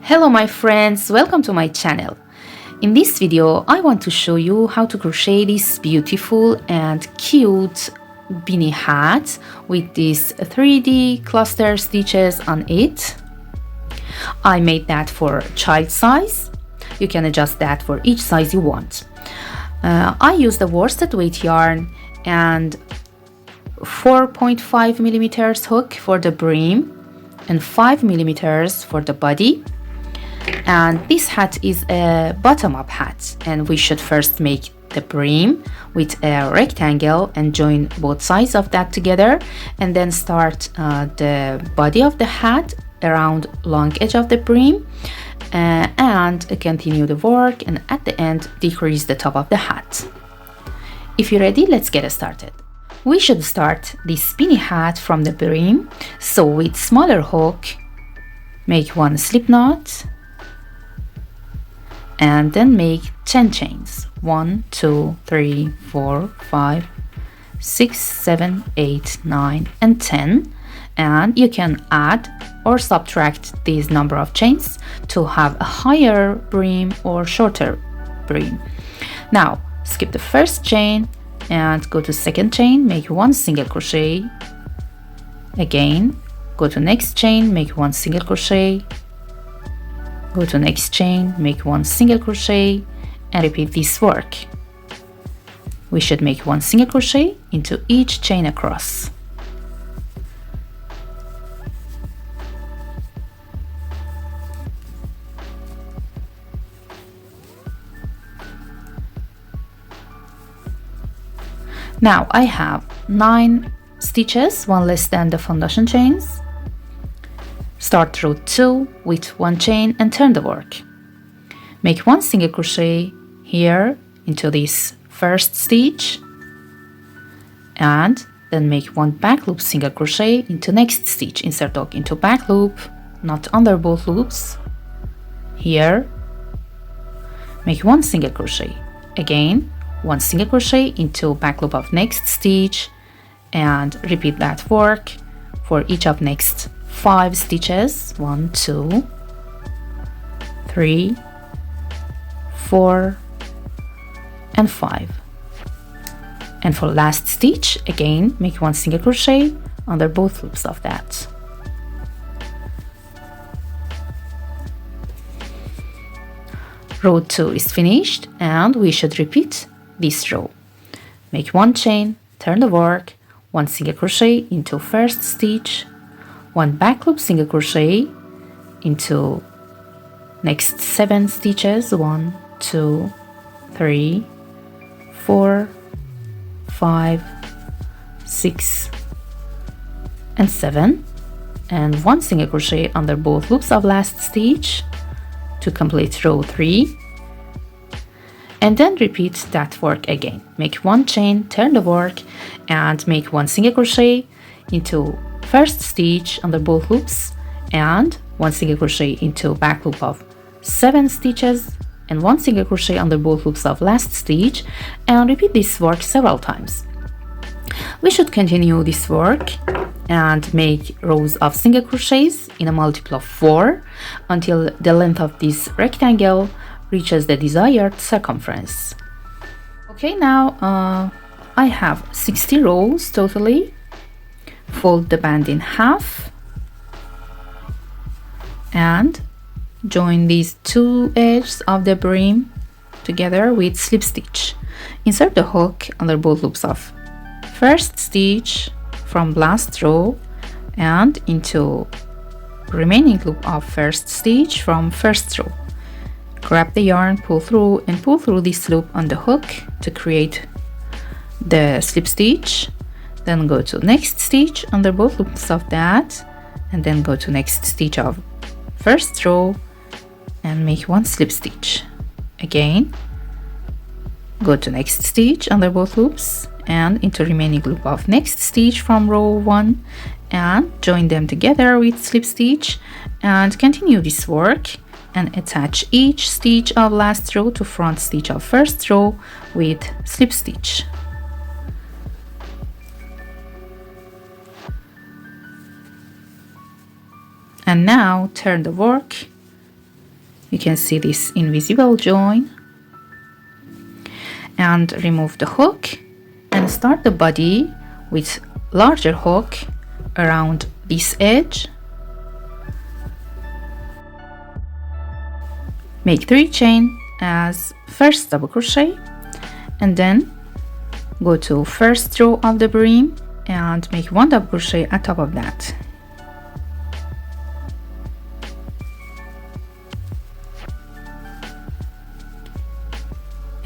Hello my friends, welcome to my channel. In this video I want to show you how to crochet this beautiful and cute beanie hat with these 3D cluster stitches on it. I made that for child size. You can adjust that for each size you want. I used a worsted weight yarn and 4.5 millimeters hook for the brim and 5 millimeters for the body. And this hat is a bottom-up hat, and we should first make the brim with a rectangle and join both sides of that together, and then start the body of the hat around long edge of the brim and continue the work, and at the end decrease the top of the hat. If you're ready, let's get started. We should start this beanie hat from the brim, so with smaller hook make one slip knot and then make 10 chains. 1 2 3 4 5 6 7 8 9 and 10, and you can add or subtract these number of chains to have a higher brim or shorter brim. Now skip the first chain and go to second chain, make one single crochet. Again go to next chain, make one single crochet. Go to next chain, make one single crochet, and repeat this work. We should make one single crochet into each chain across. Now I have 9 stitches, one less than the foundation chains. Start row 2 with one chain and turn the work. Make one single crochet here into this first stitch, and then make one back loop single crochet into next stitch. Insert hook into back loop, not under both loops. Here make one single crochet. Again one single crochet into back loop of next stitch, and repeat that work for each of next 5 stitches. 1 2 3 4 and 5. And for last stitch again make one single crochet under both loops of that. Row 2 is finished, and we should repeat this row. Make one chain, turn the work, one single crochet into first stitch, one back loop single crochet into next 7 stitches. 1 2 3 4 5 6 and 7, and one single crochet under both loops of last stitch to complete row 3, and then repeat that work again. Make one chain, turn the work, and make one single crochet into first stitch under both loops, and one single crochet into back loop of 7 stitches, and one single crochet under both loops of last stitch, and repeat this work several times. We should continue this work and make rows of single crochets in a multiple of 4 until the length of this rectangle reaches the desired circumference. Okay, now I have 60 rows totally. Fold the band in half and join these 2 edges of the brim together with slip stitch. Insert the hook under both loops of first stitch from last row and into remaining loop of first stitch from first row. Grab the yarn, pull through this loop on the hook to create the slip stitch. Then go to next stitch under both loops of that, and then go to next stitch of first row and make one slip stitch. Again go to next stitch under both loops and into remaining loop of next stitch from row 1 and join them together with slip stitch, and continue this work and attach each stitch of last row to front stitch of first row with slip stitch. And now turn the work You can see this invisible join, and remove the hook and start the body with larger hook around this edge. Make 3 chain as first double crochet, and then go to first row of the brim and make 1 double crochet at top of that.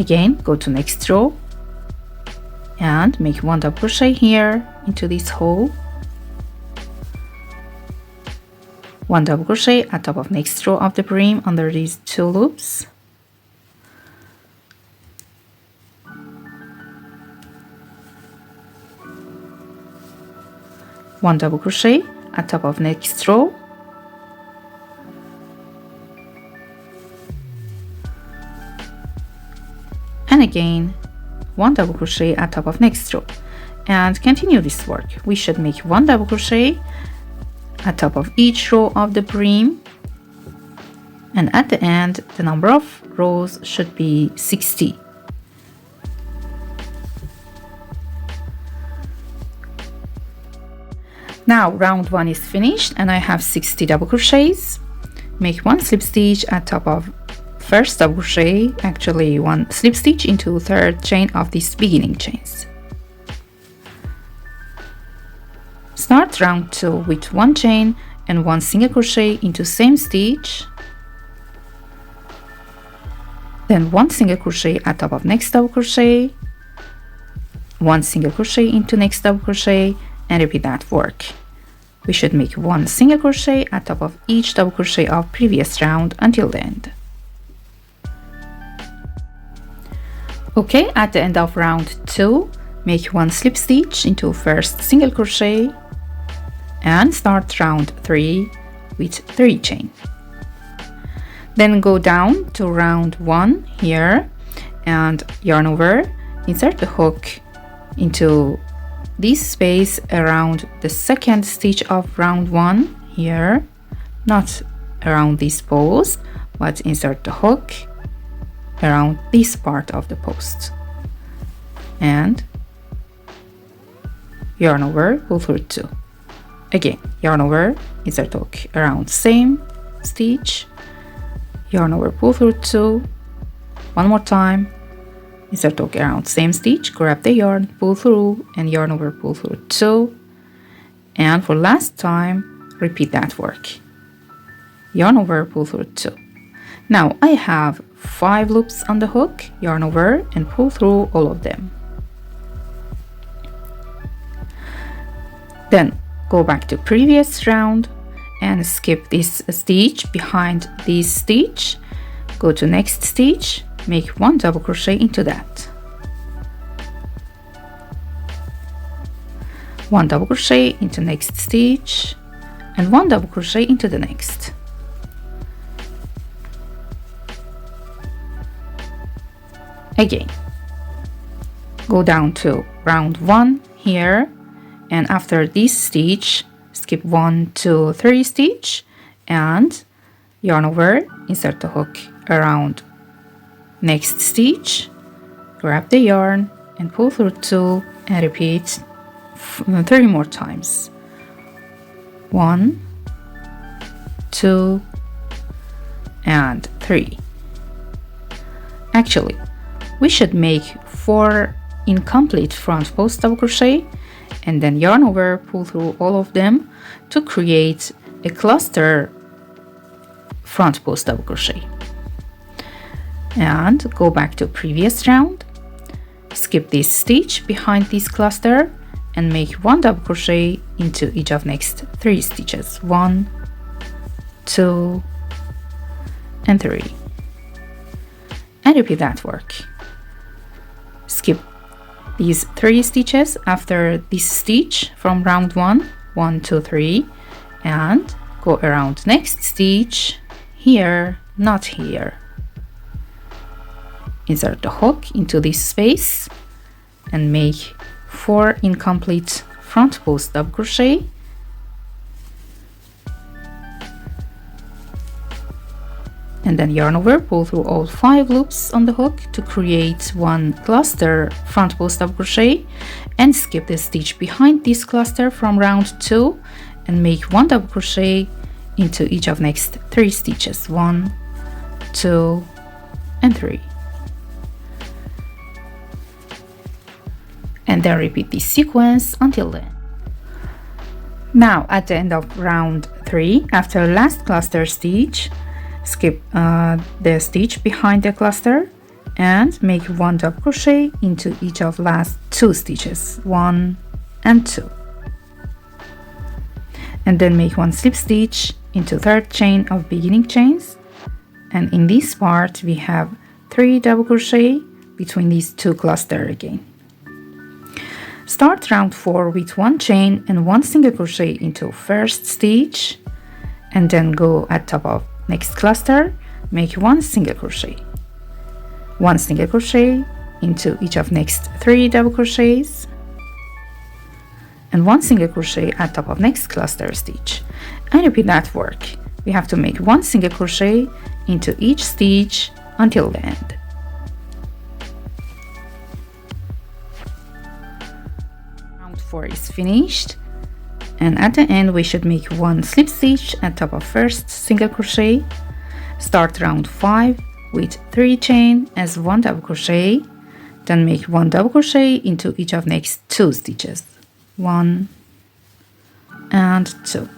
Again, go to next row and make 1 double crochet here into this hole, 1 double crochet at top of next row of the brim under these 2 loops, one double crochet at top of next row, and again 1 double crochet at top of next row, and continue this work. We should make 1 double crochet at top of each row of the brim, and at the end the number of rows should be 60. Now round 1 is finished and I have 60 double crochets. Make 1 slip stitch at top of first double crochet, actually 1 slip stitch into third chain of these beginning chains. Start round 2 with 1 chain and 1 single crochet into same stitch, then 1 single crochet at top of next double crochet, 1 single crochet into next double crochet, and repeat that work. We should make 1 single crochet at top of each double crochet of previous round until the end. Okay, at the end of round 2, make 1 slip stitch into first single crochet and start round 3 with 3 chain. Then go down to round 1 here and yarn over, insert the hook into this space around the second stitch of round 1 here, not around this post, but insert the hook around this part of the post and yarn over, pull through 2. Again, yarn over, insert hook around same stitch, yarn over, pull through 2, one more time, insert hook around same stitch, grab the yarn, pull through, and yarn over, pull through 2, and for last time repeat that work, yarn over, pull through 2. Now I have 5 loops on the hook, yarn over and pull through all of them. Then go back to previous round and skip this stitch behind this stitch, go to next stitch, make 1 double crochet into that, 1 double crochet into next stitch, and 1 double crochet into the next. Again, go down to round 1 here, and after this stitch skip 1, 2, 3 stitch and yarn over, insert the hook around next stitch, grab the yarn and pull through 2 and repeat 3 more times. 1, 2 and 3. Actually, we should make 4 incomplete front post double crochet and then yarn over, pull through all of them to create a cluster front post double crochet. And go back to previous round, skip this stitch behind this cluster and make 1 double crochet into each of next 3 stitches, 1, 2 and 3, and repeat that work. Skip these 3 stitches after this stitch from round 1, 1, 2, 3, and go around next stitch here, not here. Insert the hook into this space and make 4 incomplete front post double crochet, and then yarn over, pull through all 5 loops on the hook to create one cluster front post double crochet, and skip the stitch behind this cluster from round 2 and make 1 double crochet into each of next 3 stitches, 1, 2 and 3, and then repeat this sequence until then. Now at the end of round 3, after last cluster stitch, skip the stitch behind the cluster and make 1 double crochet into each of last 2 stitches, 1 and 2, and then make 1 slip stitch into 3rd chain of beginning chains, and in this part we have 3 double crochet between these 2 clusters again. Start round 4 with 1 chain and 1 single crochet into 1st stitch, and then go at top of next cluster, make 1 single crochet, 1 single crochet into each of next 3 double crochets, and 1 single crochet at top of next cluster stitch, and repeat that work. We have to make 1 single crochet into each stitch until the end. Round 4 is finished, and at the end we should make 1 slip stitch at top of 1st single crochet. Start round 5 with 3 chain as 1 double crochet, then make 1 double crochet into each of next 2 stitches, 1 and 2,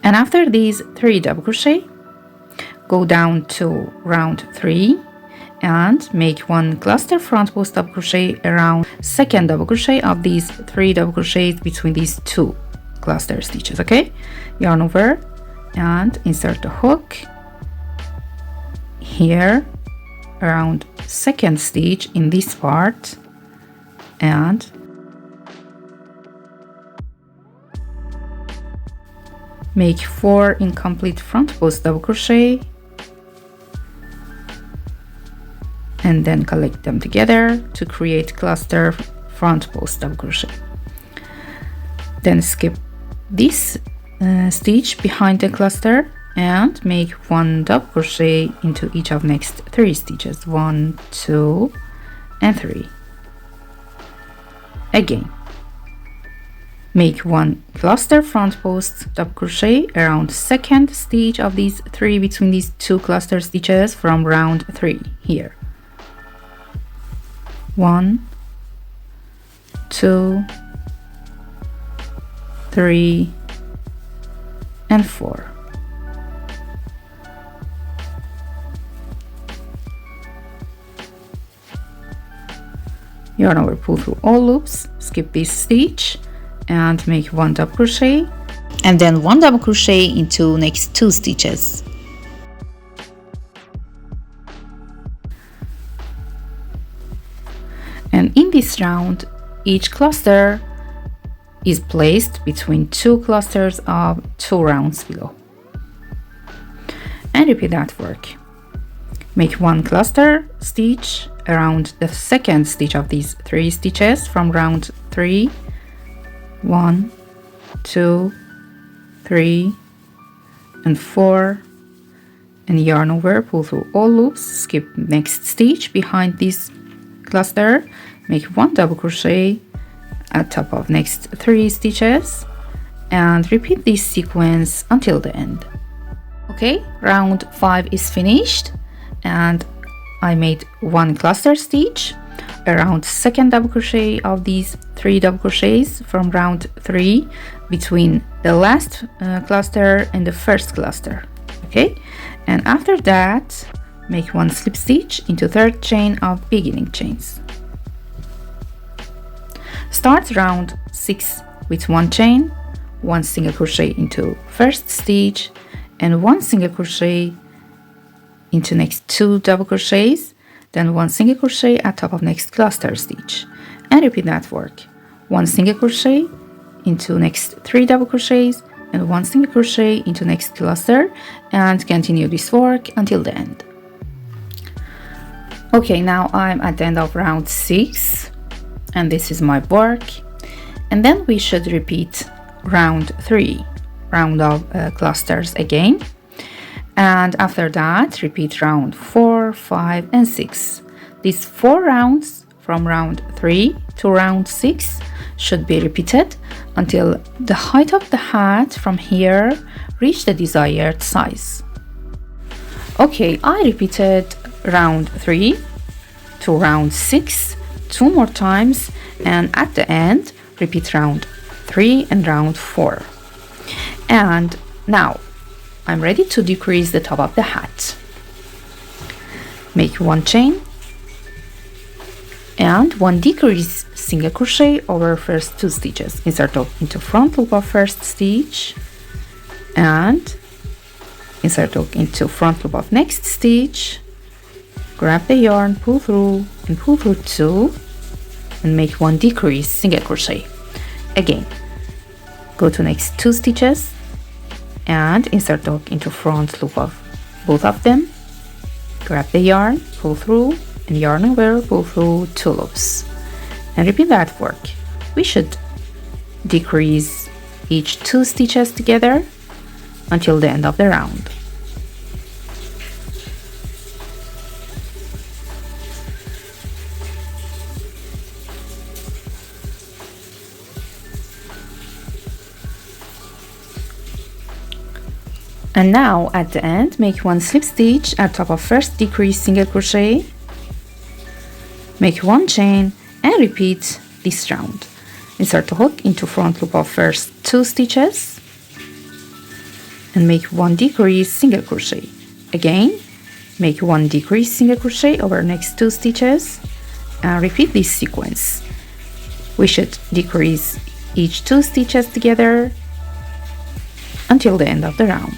and after these 3 double crochet, go down to round 3 and make 1 cluster front post double crochet around 2nd double crochet of these 3 double crochets between these 2 cluster stitches. Okay, yarn over and insert the hook here around 2nd stitch in this part, and make 4 incomplete front post double crochet, and then collect them together to create cluster front post double crochet. Then skip this stitch behind the cluster and make 1 double crochet into each of next 3 stitches, 1, 2 and 3. Again, make 1 cluster front post double crochet around 2nd stitch of these 3 between these 2 cluster stitches from round 3 here, 1, 2, 3 and 4. Yarn over, pull through all loops, skip this stitch and make 1 double crochet, and then 1 double crochet into next 2 stitches. And in this round, each cluster is placed between 2 clusters of 2 rounds below. And repeat that work. Make 1 cluster stitch around the 2nd stitch of these 3 stitches from round 3, 1, 2, 3 and 4, and yarn over, pull through all loops, skip next stitch behind this cluster, make 1 double crochet at top of next 3 stitches, and repeat this sequence until the end. Okay, round 5 is finished, and I made 1 cluster stitch around 2nd double crochet of these 3 double crochets from round 3 between the last cluster and the 1st cluster. Okay, and after that make 1 slip stitch into 3rd chain of beginning chains. Start round 6 with 1 chain, 1 single crochet into 1st stitch and 1 single crochet into next 2 double crochets, then 1 single crochet at top of next cluster stitch, and repeat that work. 1 single crochet into next 3 double crochets and 1 single crochet into next cluster, and continue this work until the end. Okay, now I'm at the end of round 6 and this is my work, and then we should repeat round 3, round of clusters again. And after that, repeat round 4, 5, and 6. These 4 rounds from round 3 to round 6 should be repeated until the height of the hat from here reach the desired size. Okay, I repeated round 3 to round 6 2 more times, and at the end repeat round 3 and round 4. And now I'm ready to decrease the top of the hat. Make 1 chain and 1 decrease single crochet over first 2 stitches. Insert hook into front loop of first stitch and insert hook into front loop of next stitch. Grab the yarn, pull through and pull through 2 and make 1 decrease single crochet. Again, go to next 2 stitches and insert hook into front loop of both of them. Grab the yarn, pull through and yarn over, pull through 2 loops and repeat that work. We should decrease each 2 stitches together until the end of the round. And now at the end, make 1 slip stitch at top of first decrease single crochet, make 1 chain and repeat this round. Insert a hook into front loop of first 2 stitches and make 1 decrease single crochet. Again, make 1 decrease single crochet over next 2 stitches and repeat this sequence. We should decrease each 2 stitches together until the end of the round.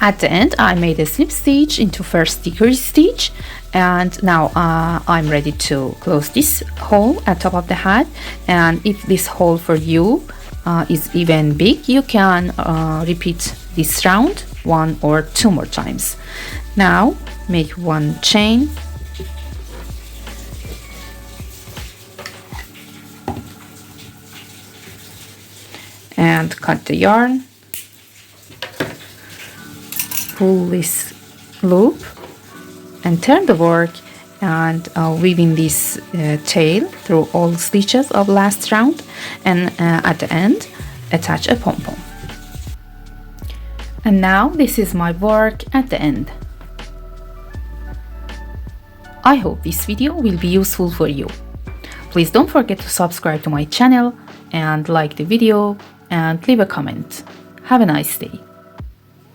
At the end, I made a slip stitch into first decrease stitch, and now I'm ready to close this hole at top of the hat. And if this hole for you is even big, you can repeat this round 1 or 2 more times. Now make 1 chain and cut the yarn. Pull this loop and turn the work and weaving this tail through all stitches of last round, and at the end attach a pom-pom. And now this is my work at the end. I hope this video will be useful for you. Please don't forget to subscribe to my channel and like the video and leave a comment. Have a nice day.